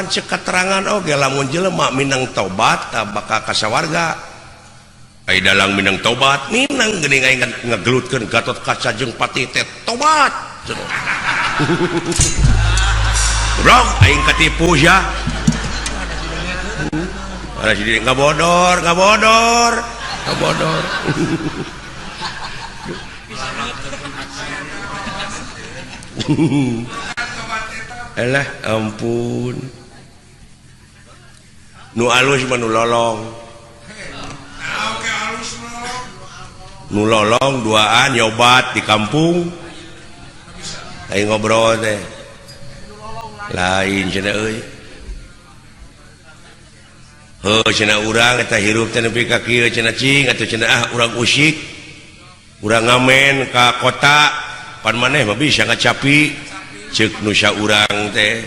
cek keterangan oge lamun jelema minang tobat bakal kasawarga ai dalang minang tobat minang geuning aing ngagelutkeun Gatot Kaca jeung Pati teh tobat goblok aing katipu ya ada jadi ngabodor elah ampun nu alus mah nu lolong duaan nyobat di kampung aing ngobrol teh lain cenah euy cenah urang eta hirup teh nepi ka kieu cenah cing atuh cenah urang usik urang ngamen ka kota pan maneh mah bisa ngacapi ceuk nu saurang teh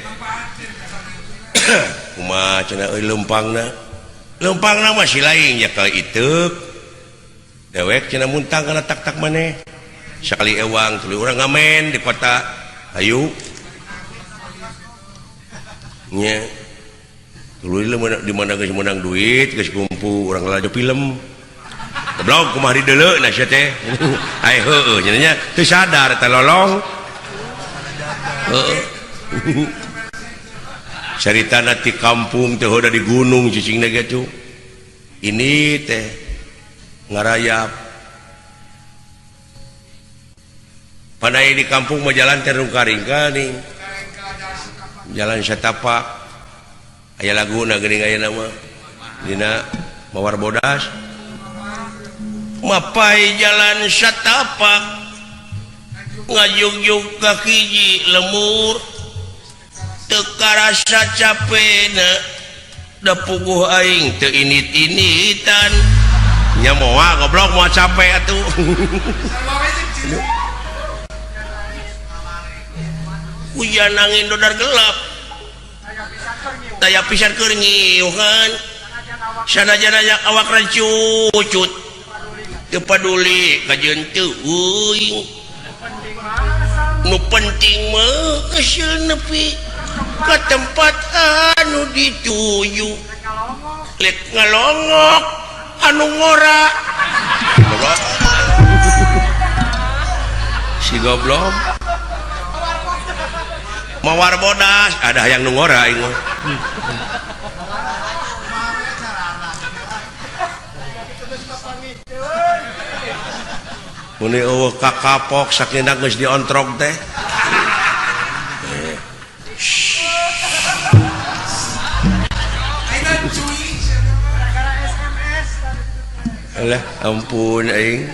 kumaha cenah euy lempangna masih lain nya ka iteuk dewek cenah muntang kana tak-tak maneh sakali ewang tuluy urang ngamen di kota ayu nya tuluy di mana geus menang duit geus kumpul urang lalajo film goblok kumaha dideuleuh sia teh ai heueuh nya nya teu sadar teh lolong caritana ti kampung teh hoda di gunung cicingna gitu ini teh ngarayap panai di kampung mah jalan terung karingka nih jalan satapak aya laguna geuning ayeuna mah dina Mawar Bodas mapai jalan satapak ngajugjug ka hiji lemur teu karasa capena da puguh aing teu init-initan nya moal goblok moal capek atuh hujan angin dodar gelap taya pisan keur ngiuhan sanajan awak rancucut teu paduli ka jeunteung euy nu penting mah hasil nepi ka tempat anu dituju lek ngalongok anu ngora si goblok Mawar Bodas ada yang nu ngora aing mah muni eueuh kakapok sakina geus diontrog teh alah ampun aing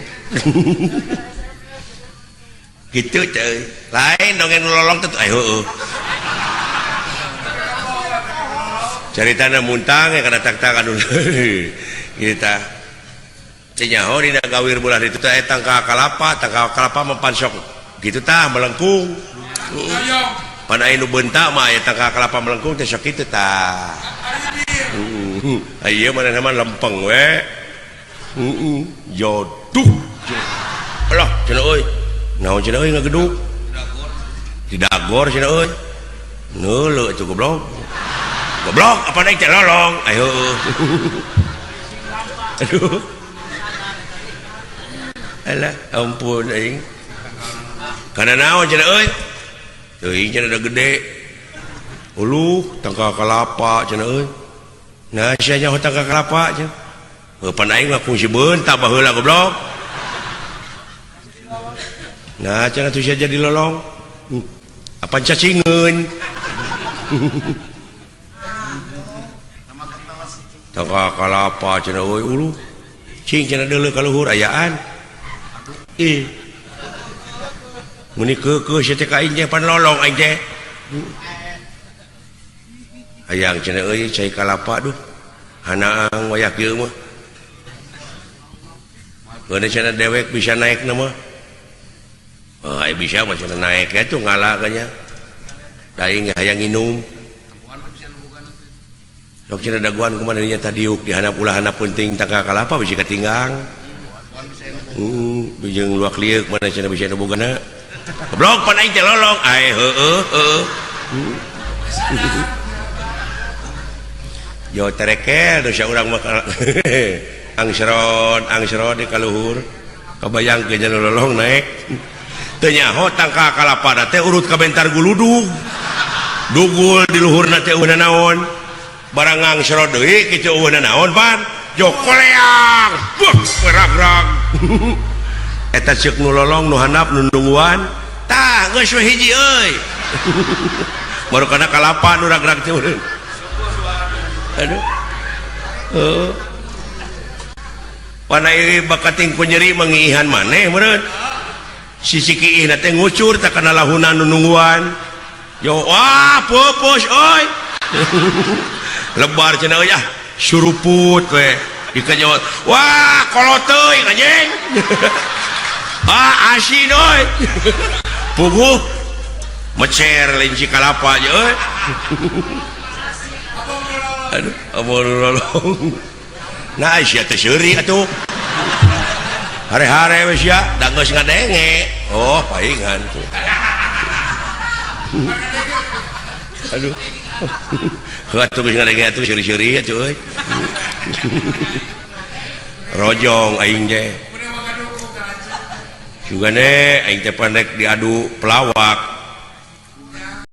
gitu cuy lain dongeng lolong tuh ayo ceritana muntang ya kada tak-tak anu kita cenyaho dina gawir bulan itu teh tangka kalapa mempansok gitu tah melengkung pan aya nu beuntak mah aya tangka kalapa melengkung teh sok kitu tah ieu mah lempeng we jodoh alah cenah euy naon cenah euy ngageduk didagor cenah euy neuleuh atuh goblok apa naik teh lolong ayo aduh alah ampun aing kana naon cenah euy teuing cenah da gede uluh tangka kalapa cenah euy nah sia nya tangka kalapa cenah pan aing mah fungsi beuntak baheula goblok nah cenah tuh sia jadi lolong apa cacingeun tangka kalapa cenah euy uluh cing cenah deuleu ka luhur ayaan muni keukeuh sia teh ka aing teh pan lolong aing teh hayang cenah euy cai kalapa duh hanaang wayah kieu mah keuna cenah dewek bisa naik nama ai bisa mah cenah naik atuh ngalah kanya da aing hayang nginum sok cenah daguan kumaha nya tadiuk dihandap ulah handap penting tangka kalapa bisi katinggang bijeng luak liuk mana cenah bisa bogana goblok pan aing teh lolong ai heueuh yo terekel dosa urang mah angsron di kaluhur kabayang ke jalur lolong naik teu nyaho tangka kalapa teh urut ka bentar guludug dugul di luhurna teh eueuhna naon barang angsron deui kitu eueuhna naon pan jokoleang berag-rag eta ceuk nu lolong nu handap nu nungguan tah geus we hiji euy baru kana kalapa nu rag-rag teh aduh panai bakating penyeri mengihan maneh meureun sisi kiih na teh ngucur tak kana lahunan nu nungguan yo wah pupus oi lebar cenah euy suruput we dikanya wah kolot teuing anjing asin oi puguh mecer linci kalapa aja euy aduh abon lolong nah sia teh seuri atuh hare-hare we sia da geus ngadenge oh paingan tuh aduh atuh geus ngadenge atuh seuri-seuri atuh euy rojong aing teh sugane aing teh pandek diadu pelawak